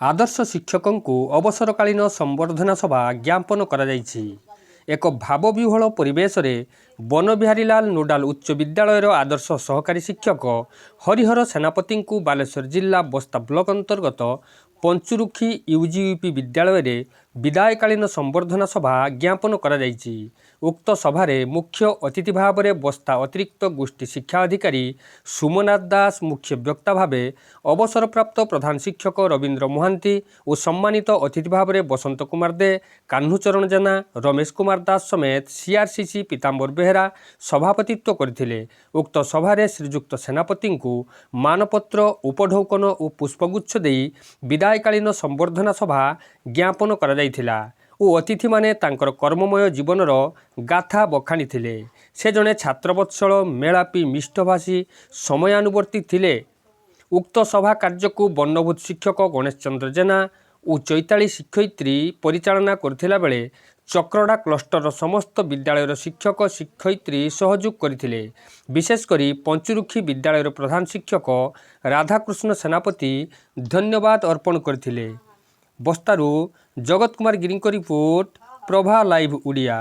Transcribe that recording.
आदर्श शिक्षकों को अवसरकालीन संबर्धना सभा ज्ञापन कराଯାଇଛି। एक भावविह्वल परिवेश रे बनबिहारीलाल नोडाल उच्च विद्यालयर आदर्श सहकारी शिक्षक हरिहर सेनापति को बालेश्वर जिला बस्ता ब्लॉक अंतर्गत पंचुरुखी यूजीयूपी विद्यालय रे विदायकालीन संबर्धना सभा ज्ञापन कराଯାଇଛି। उक्त सभारे मुख्य अतिथि भाव में बस्ता अतिरिक्त गोष्ठी शिक्षा अधिकारी सुमनाथ दास मुख्य वक्ता भावे अवसरप्राप्त प्रधान शिक्षक रवींद्र महांती और सम्मानित अतिथि भाव में बसंत कुमार दे, कान्हुचरण जेना, रमेश कुमार दास समेत सीआरसीसी पीताम्बर बेहेरा सभापतित्व करथिले। उक्त सभारे श्रीजुक्त सेनापति को मानपत्र उपढौकन और पुष्पगुच्छ देई विदायकालीन संबर्धना सभा ज्ञापन कराଯାଇଥିଲା ଓ अतिथि माने तांकर कर्ममय जीवनर गाथा बखाणी थिले। से जड़े छात्रवत्सल मेलापी मिष्टभाषी समयानुवर्ती थिले। उक्त सभा कार्य को वर्णभूत शिक्षक गणेश चंद्र जेना और चैताली शिक्षयित्री परिचालना करथिला बेले चक्रड़ा क्लस्टर समस्त विद्यालयर शिक्षक शिक्षयित्री सहयोग करथिले। विशेषकर पंचुरुखी विद्यालयर प्रधान शिक्षक राधाकृष्ण सेनापति धन्यवाद अर्पण करथिले। बस्तारू जगत कुमार गिरी रिपोर्ट प्रभा लाइव उड़िया।